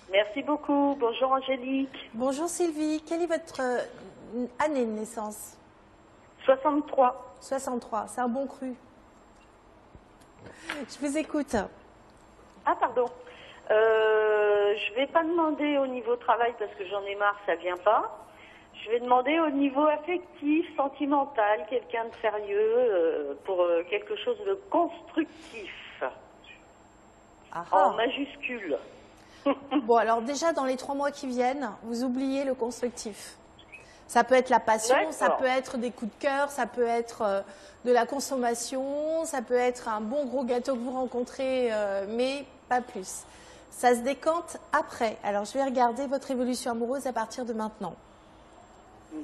S6: Merci beaucoup. Bonjour Angélique.
S2: Bonjour Sylvie. Quelle est votre année de naissance?
S6: 63.
S2: 63, c'est un bon cru. Je vous écoute.
S6: Ah, pardon. Je ne vais pas demander au niveau travail parce que j'en ai marre, ça ne vient pas. Je vais demander au niveau affectif, sentimental, quelqu'un de sérieux pour quelque chose de constructif. En majuscule.
S2: Bon, alors déjà, dans les 3 mois qui viennent, vous oubliez le constructif. Ça peut être la passion, ça peut être des coups de cœur, ça peut être de la consommation, ça peut être un bon gros gâteau que vous rencontrez, mais pas plus. Ça se décante après. Alors, je vais regarder votre évolution amoureuse à partir de maintenant.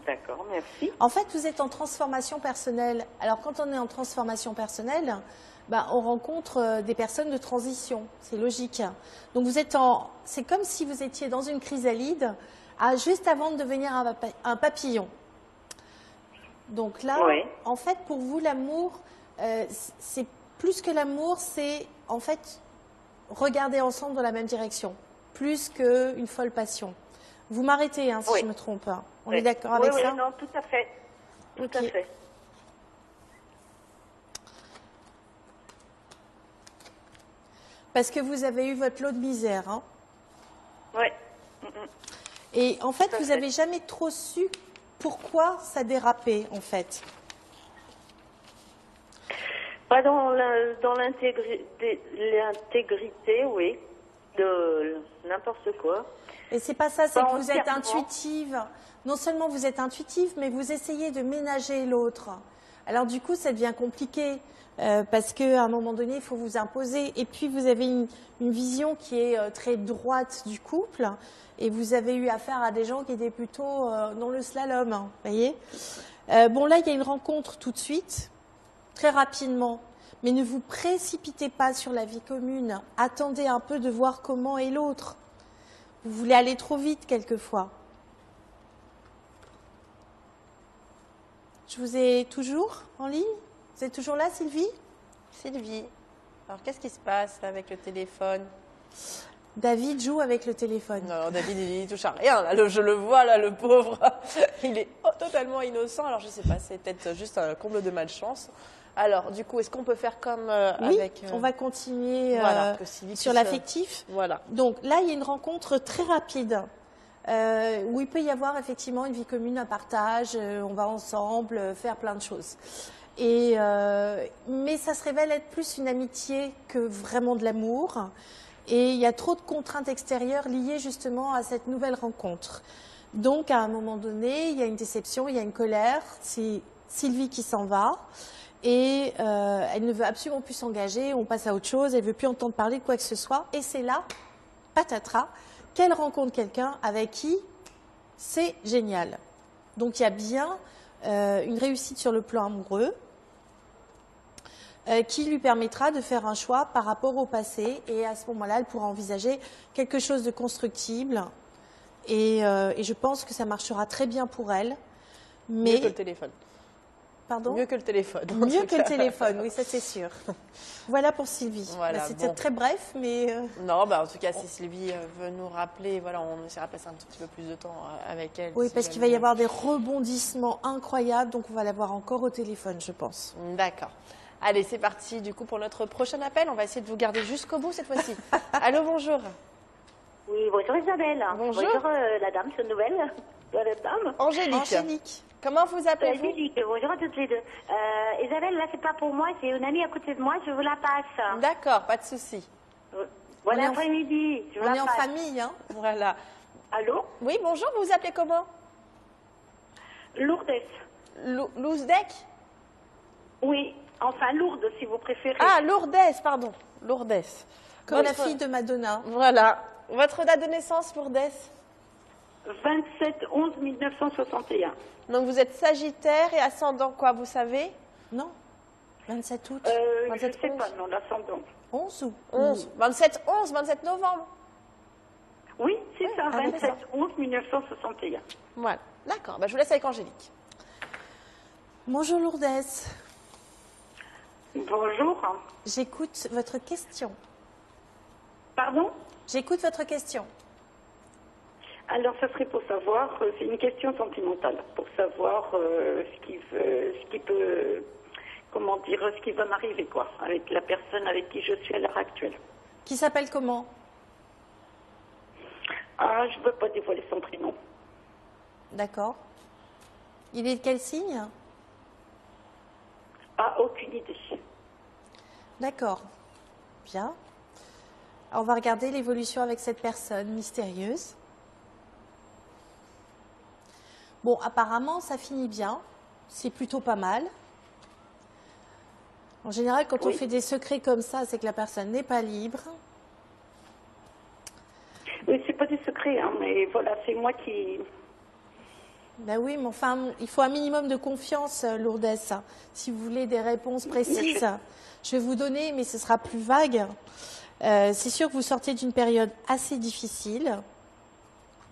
S6: D'accord, merci.
S2: En fait, vous êtes en transformation personnelle. Alors, quand on est en transformation personnelle, on rencontre des personnes de transition. C'est logique. Donc, c'est comme si vous étiez dans une chrysalide juste avant de devenir un papillon. Donc là, en fait, pour vous, l'amour, c'est plus que l'amour, c'est en fait regarder ensemble dans la même direction, plus qu'une folle passion. Vous m'arrêtez si je me trompe. On est d'accord avec ça?
S6: Oui, non, tout à fait. Tout à fait.
S2: Parce que vous avez eu votre lot de misère. Hein?
S6: Oui.
S2: Et en fait, vous n'avez jamais trop su pourquoi ça dérapait, en fait.
S6: Pas dans l'intégrité, oui, de n'importe quoi.
S2: Et c'est pas ça, c'est que vous êtes intuitive. Non seulement vous êtes intuitive, mais vous essayez de ménager l'autre. Alors du coup, ça devient compliqué parce qu'à un moment donné, il faut vous imposer. Et puis, vous avez une vision qui est très droite du couple. Et vous avez eu affaire à des gens qui étaient plutôt dans le slalom, voyez. Bon, là, il y a une rencontre tout de suite, très rapidement. Mais ne vous précipitez pas sur la vie commune. Attendez un peu de voir comment est l'autre. Vous voulez aller trop vite quelquefois. Je vous ai toujours en ligne? Vous êtes toujours là, Sylvie?
S1: Sylvie, alors qu'est-ce qui se passe avec le téléphone?
S2: David joue avec le téléphone.
S1: Non, David, il touche à rien. Là, je le vois, là, le pauvre. Il est totalement innocent. Alors, je sais pas, c'est peut-être juste un comble de malchance. Alors, du coup, est-ce qu'on peut faire comme
S2: Oui,
S1: avec...
S2: on va continuer
S1: voilà, que Sylvie
S2: sur
S1: puisse,
S2: l'affectif.
S1: Voilà.
S2: Donc là, il y a une rencontre très rapide où il peut y avoir effectivement une vie commune, un partage, on va ensemble faire plein de choses. Mais ça se révèle être plus une amitié que vraiment de l'amour. Et il y a trop de contraintes extérieures liées justement à cette nouvelle rencontre. Donc à un moment donné, il y a une déception, il y a une colère. C'est Sylvie qui s'en va. Et elle ne veut absolument plus s'engager, on passe à autre chose, elle ne veut plus entendre parler de quoi que ce soit. Et c'est là, patatras, qu'elle rencontre quelqu'un avec qui c'est génial. Donc il y a bien une réussite sur le plan amoureux qui lui permettra de faire un choix par rapport au passé. Et à ce moment-là, elle pourra envisager quelque chose de constructible. Et je pense que ça marchera très bien pour elle. Mais...
S1: Mieux que le téléphone.
S2: Pardon ?
S1: Mieux que le téléphone.
S2: Mieux que le téléphone, oui, ça c'est sûr. Voilà pour Sylvie.
S1: Voilà,
S2: C'était
S1: bon.
S2: très bref, mais...
S1: Non, bah, en tout cas, si Sylvie veut nous rappeler, voilà, on essaiera de passer un tout petit peu plus de temps avec elle.
S2: Oui,
S1: si
S2: parce qu'il
S1: jamais-
S2: va y avoir des rebondissements incroyables, donc on va l'avoir encore au téléphone, je pense.
S1: D'accord. Allez, c'est parti du coup pour notre prochain appel. On va essayer de vous garder jusqu'au bout cette fois-ci. Allô, bonjour.
S6: Oui, bonjour Isabelle.
S1: Bonjour.
S6: La dame, c'est une nouvelle. La dame.
S1: Angélique.
S2: Angélique.
S1: Comment vous appelez-vous?
S6: Angélique, bonjour à toutes les deux. Isabelle, là, c'est pas pour moi, c'est une amie à côté de moi, je vous la passe.
S1: D'accord, pas de souci.
S6: Bon
S2: On est en-
S6: après-midi, je vous
S2: On
S6: la
S2: est en
S6: passe.
S2: famille, hein.
S1: Voilà.
S6: Allô?
S1: Oui, bonjour, vous vous appelez comment?
S6: Lourdes.
S1: Lousdek?
S6: Oui, enfin Lourdes, si vous préférez.
S1: Ah, Lourdes, pardon. Lourdes.
S2: Comme la
S1: Votre-
S2: fille de Madonna.
S1: Voilà. Votre date de naissance, Lourdes?
S6: 27/11/1961.
S1: Donc vous êtes Sagittaire et ascendant quoi, vous savez?
S2: Non 27 août.
S6: Je
S1: 27,
S6: sais
S1: 11.
S6: pas, non, l'ascendant.
S2: 11 ou
S1: 11. 27, 11, 27 novembre.
S6: Oui, c'est ça,
S2: ah, d'accord.
S6: 27/11/1961.
S1: Voilà. D'accord. Bah, je vous laisse avec Angélique.
S2: Bonjour Lourdes.
S6: Bonjour.
S2: J'écoute votre question.
S6: Pardon?
S2: J'écoute votre question.
S6: Alors, ça serait pour savoir, c'est une question sentimentale, pour savoir ce qui peut, comment dire, ce qui va m'arriver, quoi, avec la personne avec qui je suis à l'heure actuelle.
S2: Qui s'appelle comment?
S6: Ah, je ne veux pas dévoiler son prénom.
S2: D'accord. Il est de quel signe?
S6: Ah, aucune idée.
S2: D'accord. Bien. Alors, on va regarder l'évolution avec cette personne mystérieuse. Bon, apparemment, ça finit bien. C'est plutôt pas mal. En général, quand on
S6: Oui.
S2: fait des secrets comme ça, c'est que la personne n'est pas libre.
S6: Oui, c'est pas des secrets, hein, mais voilà, c'est moi qui...
S2: Ben oui, mais enfin, il faut un minimum de confiance, Lourdes. Si vous voulez des réponses précises, je vais vous donner, mais ce sera plus vague. C'est sûr que vous sortez d'une période assez difficile.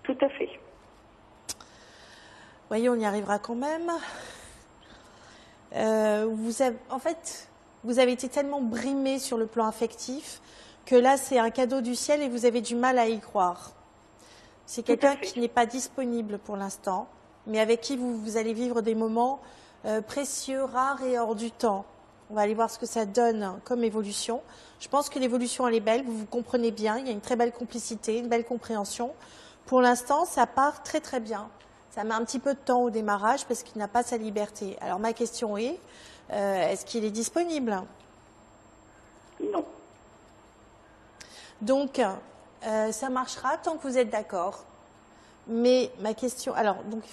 S6: Tout à fait.
S2: Voyez, on y arrivera quand même. En fait, vous avez été tellement brimé sur le plan affectif que là, c'est un cadeau du ciel et vous avez du mal à y croire. C'est
S6: Tout à
S2: quelqu'un
S6: fait.
S2: qui n'est pas disponible pour l'instant, mais avec qui vous allez vivre des moments précieux, rares et hors du temps. On va aller voir ce que ça donne comme évolution. Je pense que l'évolution, elle est belle, vous vous comprenez bien, il y a une très belle complicité, une belle compréhension. Pour l'instant, ça part très très bien. Ça met un petit peu de temps au démarrage parce qu'il n'a pas sa liberté. Alors ma question est, est-ce qu'il est disponible?
S6: Non.
S2: Donc, ça marchera tant que vous êtes d'accord. Mais ma question, alors, donc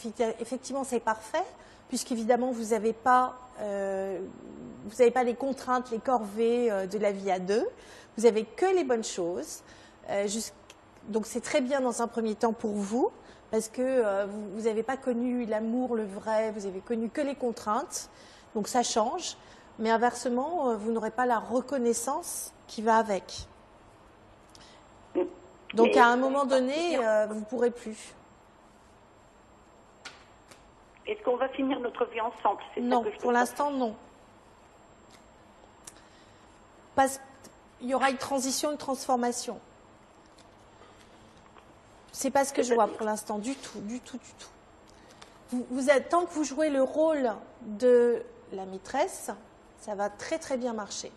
S2: effectivement, c'est parfait, puisqu'évidemment, vous n'avez pas les contraintes, les corvées de la vie à deux. Vous n'avez que les bonnes choses. Donc, c'est très bien dans un premier temps pour vous, parce que vous n'avez pas connu l'amour, le vrai, vous avez connu que les contraintes. Donc, ça change. Mais inversement, vous n'aurez pas la reconnaissance qui va avec. Donc,
S6: Mais-
S2: à un moment donné, vous ne pourrez plus.
S6: Est-ce qu'on va finir notre vie ensemble? C'est ça
S2: Non,
S6: que je
S2: pour
S6: peux
S2: l'instant, non. Il y aura une transition, une transformation. C'est pas ce que je vois pour l'instant, du tout, du tout, du tout. Tant que vous jouez le rôle de la maîtresse, ça va très très bien marcher.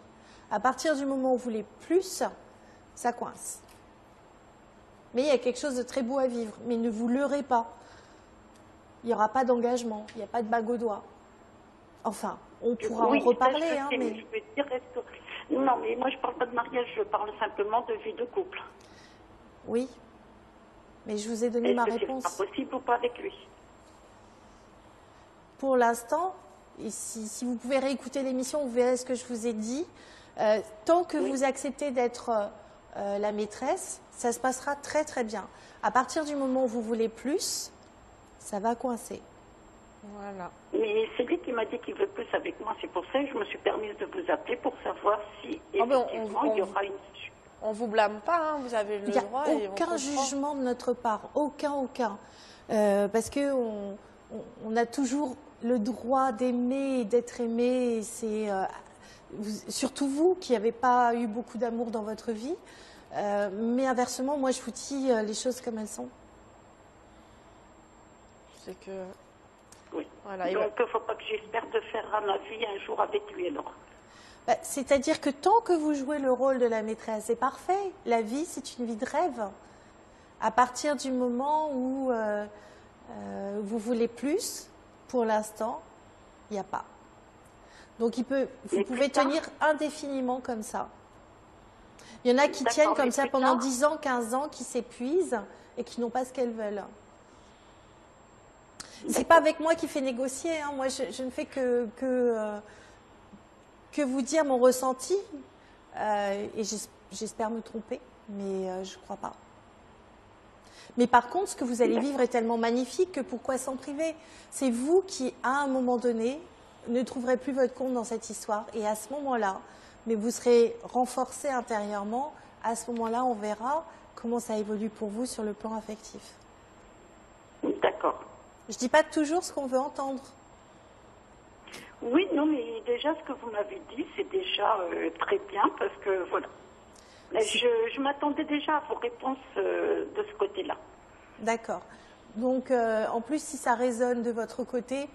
S2: À partir du moment où vous voulez plus, ça coince. Mais il y a quelque chose de très beau à vivre. Mais ne vous leurrez pas. Il n'y aura pas d'engagement, il n'y a pas de bague au doigt. Enfin, on pourra en reparler.
S7: Ça, je sais, mais je veux dire, non, mais moi je ne parle pas de mariage, je parle simplement de vie de couple.
S2: Oui, mais je vous ai donné ma réponse.
S7: C'est pas possible ou pas avec lui?
S2: Pour l'instant, et si vous pouvez réécouter l'émission, vous verrez ce que je vous ai dit. Tant que vous acceptez d'être la maîtresse, ça se passera très très bien. À partir du moment où vous voulez plus, ça va coincer.
S1: Voilà.
S7: Mais c'est lui qui m'a dit qu'il veut plus avec moi. C'est pour ça que je me suis permise de vous appeler pour savoir si effectivement il y aura une...
S1: On vous blâme pas, hein, vous avez le droit.
S2: Il n'y a aucun jugement de notre part, aucun. Parce que on a toujours le droit d'aimer et d'être aimé. C'est surtout vous qui n'avez pas eu beaucoup d'amour dans votre vie. Mais inversement, moi je vous dis les choses comme elles sont.
S1: C'est que...
S7: Oui.
S1: Voilà,
S7: donc il ne faut pas que j'espère de faire ma vie un jour avec lui alors.
S2: C'est-à-dire que tant que vous jouez le rôle de la maîtresse, c'est parfait. La vie, c'est une vie de rêve. À partir du moment où vous voulez plus, pour l'instant, il n'y a pas. Donc vous pouvez tenir indéfiniment comme ça. Il y en a qui tiennent comme ça pendant 10 ans, 15 ans, qui s'épuisent et qui n'ont pas ce qu'elles veulent. C'est pas avec moi qui fait négocier. Hein. Moi, je ne fais que vous dire mon ressenti. Et j'espère me tromper, mais je ne crois pas. Mais par contre, ce que vous allez vivre est tellement magnifique que pourquoi s'en priver? C'est vous qui, à un moment donné, ne trouverez plus votre compte dans cette histoire. Et à ce moment-là, mais vous serez renforcé intérieurement. À ce moment-là, on verra comment ça évolue pour vous sur le plan affectif.
S7: D'accord.
S2: Je ne dis pas toujours ce qu'on veut entendre.
S7: Oui, non, mais déjà, ce que vous m'avez dit, c'est déjà très bien parce que, voilà. Je m'attendais déjà à vos réponses de ce côté-là. D'accord.
S2: Donc, en plus, si ça résonne de votre côté,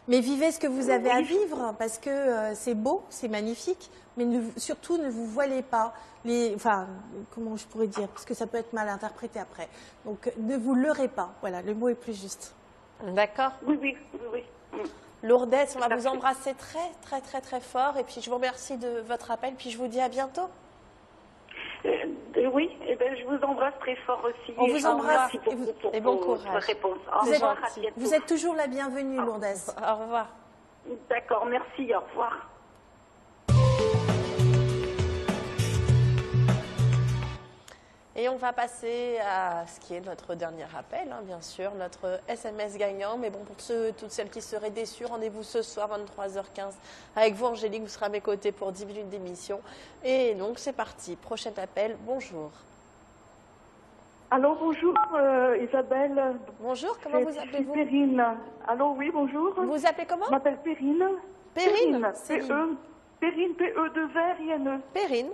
S2: mais vivez ce que vous avez à vivre parce que c'est beau, c'est magnifique, mais surtout ne vous voilez pas. Enfin, comment je pourrais dire, parce que ça peut être mal interprété après. Donc, ne vous leurrez pas. Voilà, le mot est plus juste.
S1: D'accord.
S7: Oui.
S1: Lourdes, on va vous embrasser très, très, très, très fort. Et puis, je vous remercie de votre appel. Puis, je vous dis à bientôt.
S7: Oui, je vous embrasse très fort aussi.
S2: On vous embrasse
S1: et bon courage.
S2: Vous êtes toujours la bienvenue, Lourdes.
S1: Au revoir.
S7: D'accord, merci, au revoir.
S1: Et on va passer à ce qui est notre dernier appel, hein, bien sûr, notre SMS gagnant. Mais bon, pour toutes celles qui seraient déçues, rendez-vous ce soir, 23h15, avec vous, Angélique. Vous serez à mes côtés pour 10 minutes d'émission. Et donc, c'est parti. Prochain appel. Bonjour.
S8: Allô, bonjour, Isabelle.
S1: Bonjour, comment vous appelez-vous?
S8: Perrine. Allô, oui, bonjour.
S1: Vous vous appelez comment?
S8: Je m'appelle Perrine.
S1: Perrine.
S8: Perrine, P-E-2-R-I-N-E.
S1: Perrine.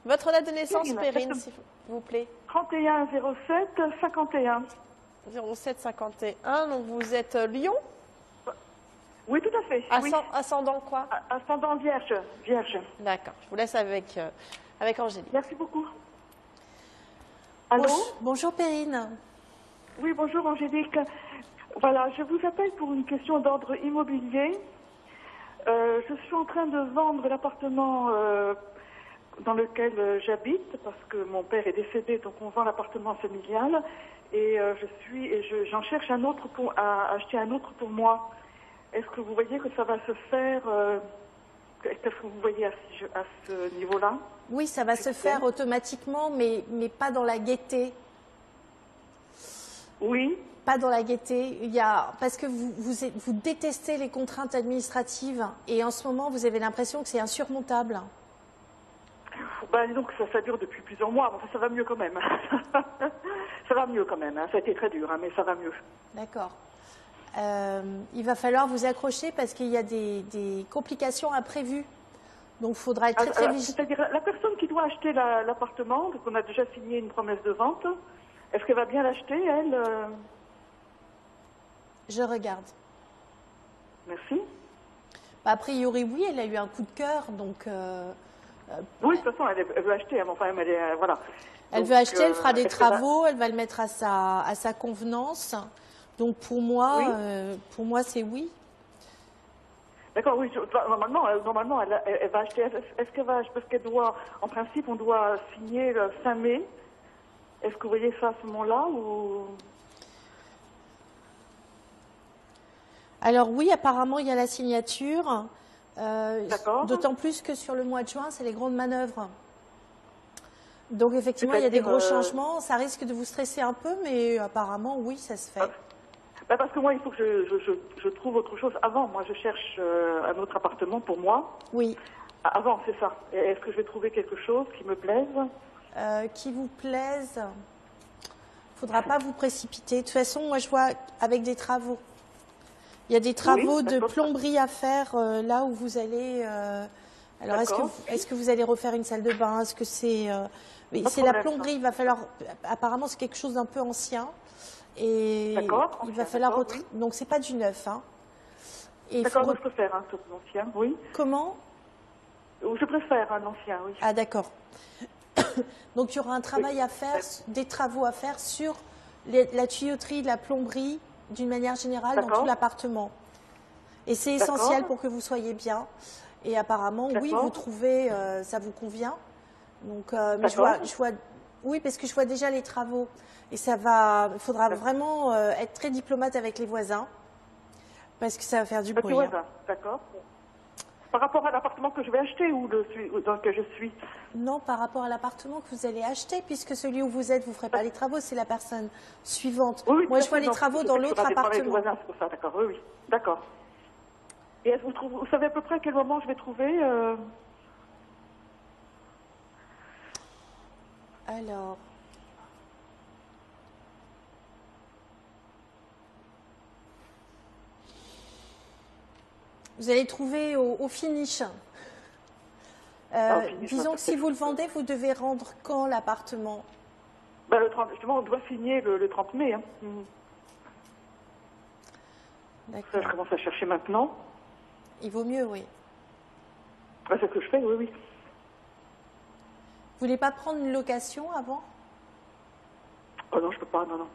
S1: Votre date de naissance, Perrine, s'il vous plaît.
S8: 31 07 51.
S1: 07 51, donc vous êtes Lion?
S8: Oui, tout à fait.
S1: Ascendant quoi?
S8: Ascendant Vierge.
S1: D'accord, je vous laisse avec Angélique.
S8: Merci beaucoup. Allô?
S2: Bonjour Perrine.
S8: Oui, bonjour Angélique. Voilà, je vous appelle pour une question d'ordre immobilier. Je suis en train de vendre l'appartement dans lequel j'habite parce que mon père est décédé, donc on vend l'appartement familial et j'en cherche un autre à acheter un autre pour moi. Est-ce que vous voyez que ça va se faire Est-ce que vous voyez à ce niveau-là?
S2: Oui, ça va se faire automatiquement, mais pas dans la gaieté.
S8: Oui.
S2: Pas dans la gaieté. Parce que vous détestez les contraintes administratives et en ce moment, vous avez l'impression que c'est insurmontable.
S8: Donc ça dure depuis plusieurs mois, enfin, ça va mieux quand même. Ça va mieux quand même, hein. Ça a été très dur, hein, mais ça va mieux.
S2: D'accord. Il va falloir vous accrocher parce qu'il y a des complications imprévues. Donc il faudra être très vigilant.
S8: C'est-à-dire la personne qui doit acheter l'appartement, donc on a déjà signé une promesse de vente, Est-ce qu'elle va bien l'acheter, elle
S2: Je regarde.
S8: Merci.
S2: Bah, a priori, oui, elle a eu un coup de cœur, donc...
S8: Oui, de toute façon, elle veut acheter, hein, enfin, elle est, voilà.
S2: Elle
S8: Donc,
S2: veut acheter, elle fera des
S8: est-ce qu'elle va-
S2: travaux, elle va le mettre à sa convenance. Donc pour moi, c'est oui.
S8: D'accord, oui, normalement elle va acheter, est-ce qu'elle va, parce qu'elle doit, en principe, on doit signer le 5 mai. Est-ce que vous voyez ça à ce moment-là ou...
S2: Alors oui, apparemment, il y a la signature.
S8: D'accord.
S2: D'autant plus que sur le mois de juin, c'est les grandes manœuvres. Donc effectivement, il y a des gros changements. Ça risque de vous stresser un peu, mais apparemment, oui, ça se fait.
S8: Bah parce que moi, il faut que je trouve autre chose avant. Moi, je cherche un autre appartement pour moi.
S2: Oui.
S8: Avant, c'est ça. Est-ce que je vais trouver quelque chose qui me plaise?
S2: Qui vous plaise. Il ne faudra pas vous précipiter. De toute façon, moi, je vois avec des travaux. Il y a des travaux de plomberie à faire là où vous allez... alors, est-ce que vous allez refaire une salle de bain? Est-ce que c'est... c'est la plomberie, il va falloir... Apparemment, c'est quelque chose d'un peu ancien. Et il va falloir... Donc, c'est pas du neuf. Hein.
S8: D'accord, je préfère un ancien, oui.
S2: Comment?
S8: Je préfère un ancien, oui.
S2: Ah, d'accord. Donc, il y aura un travail à faire, des travaux à faire sur la tuyauterie, la plomberie, d'une manière générale, dans tout l'appartement. Et c'est essentiel pour que vous soyez bien. Et apparemment, oui, vous trouvez, ça vous convient. Donc, mais je vois, oui, parce que je vois déjà les travaux. Et ça va, il faudra vraiment être très diplomate avec les voisins, parce que ça va faire du bruit. Hein.
S8: D'accord. Par rapport à l'appartement que je vais acheter ou dans lequel je suis?
S2: Non, par rapport à l'appartement que vous allez acheter, puisque celui où vous êtes, vous ne ferez pas les travaux, c'est la personne suivante.
S8: Oui,
S2: moi, je vois les travaux dans l'autre appartement.
S8: Voisins, c'est pour ça, d'accord, oui, d'accord. Et est-ce que vous savez à peu près à quel moment je vais trouver
S2: Alors... Vous allez trouver au finish. Disons que si vous le vendez, vous devez rendre quand l'appartement?
S8: Le 30, justement, on doit signer le 30 mai. Hein.
S2: D'accord.
S8: Je commence à chercher maintenant.
S2: Il vaut mieux, oui.
S8: C'est ce que je fais, oui, oui.
S2: Vous voulez pas prendre une location avant?
S8: Oh non, je peux pas, non, non.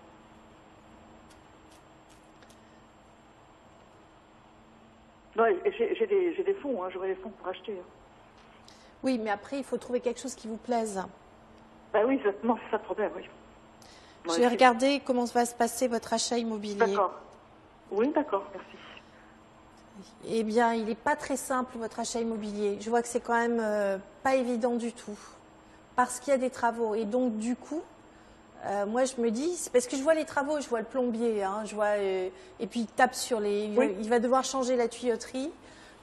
S8: Non, j'ai des fonds, hein, j'aurai des fonds pour acheter. Hein.
S2: Oui, mais après, il faut trouver quelque chose qui vous plaise.
S8: Ben oui, exactement, c'est ça le problème, oui.
S2: Je vais regarder comment va se passer votre achat immobilier.
S8: D'accord. Oui, d'accord, merci.
S2: Eh bien, il n'est pas très simple, votre achat immobilier. Je vois que c'est quand même pas évident du tout. Parce qu'il y a des travaux. Et donc, du coup, moi, je me dis, c'est parce que je vois les travaux, je vois le plombier, hein, je vois, et puis il tape sur les...
S8: Oui.
S2: Il va devoir changer la tuyauterie.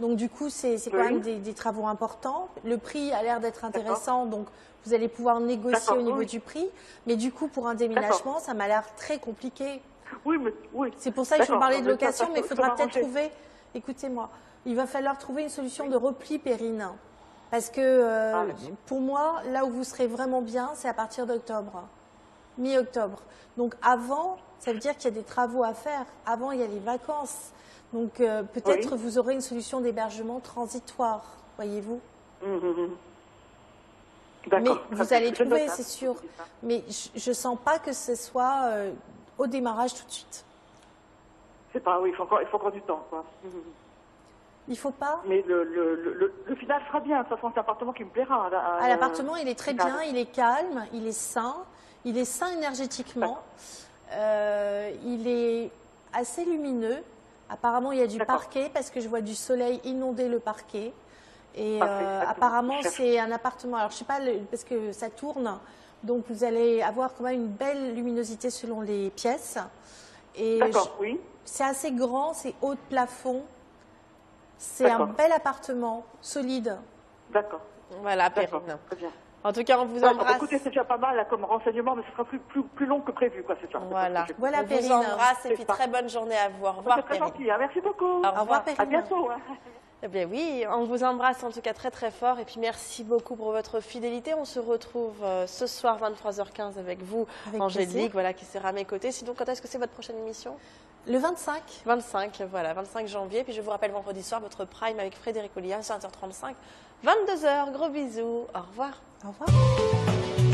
S2: Donc, du coup, c'est quand même des travaux importants. Le prix a l'air d'être intéressant, donc vous allez pouvoir négocier au niveau du prix. Mais du coup, pour un déménagement, ça m'a l'air très compliqué.
S8: Oui, mais oui.
S2: C'est pour ça que je vous parlais de location, mais il faudra peut-être trouver... Écoutez-moi, il va falloir trouver une solution de repli périne. Parce que pour moi, là où vous serez vraiment bien, c'est à partir d'octobre, mi-octobre. Donc avant, ça veut dire qu'il y a des travaux à faire. Avant, il y a les vacances. Donc peut-être vous aurez une solution d'hébergement transitoire, voyez-vous. Mais vous allez trouver, c'est sûr. Mais je ne sens pas que ce soit au démarrage tout de suite.
S8: C'est pas, oui, il faut encore du temps, quoi.
S2: Il faut pas.
S8: Mais le final sera bien. De toute façon, c'est un appartement qui me plaira.
S2: L'appartement, il est très bien, il est calme, il est sain énergétiquement. Il est assez lumineux. Apparemment, il y a du parquet parce que je vois du soleil inonder le parquet. Et apparemment, c'est un appartement. Alors, je sais pas, parce que ça tourne. Donc, vous allez avoir quand même une belle luminosité selon les pièces.
S8: D'accord, oui.
S2: C'est assez grand, c'est haut de plafond. C'est un bel appartement, solide.
S8: D'accord.
S1: Voilà, Perrine.
S8: Très bien.
S1: En tout cas, on vous
S8: Ouais,
S1: embrasse.
S8: écoutez, c'est déjà pas mal là, comme renseignement, mais ce sera plus long que prévu, quoi, c'est ça.
S1: Voilà.
S2: Voilà,
S1: On vous
S2: Perrine.
S1: embrasse et
S8: C'est
S1: puis
S8: ça.
S1: très bonne journée à vous. Au revoir,
S8: C'est très
S1: Perrine.
S8: gentil, hein. Merci beaucoup.
S1: Au revoir,
S2: Perrine.
S8: À bientôt. Hein.
S1: Eh bien oui, on vous embrasse en tout cas très très fort et puis merci beaucoup pour votre fidélité. On se retrouve ce soir 23h15 avec vous,
S2: Avec
S1: Angélique,
S2: plaisir.
S1: voilà, qui sera à mes côtés. Sinon, quand est-ce que c'est votre prochaine émission?
S2: Le 25.
S1: 25, voilà, 25 janvier. Puis je vous rappelle vendredi soir, votre prime avec Frédéric Ollias, 20h35, 22h. Gros bisous, au revoir.
S2: Au revoir.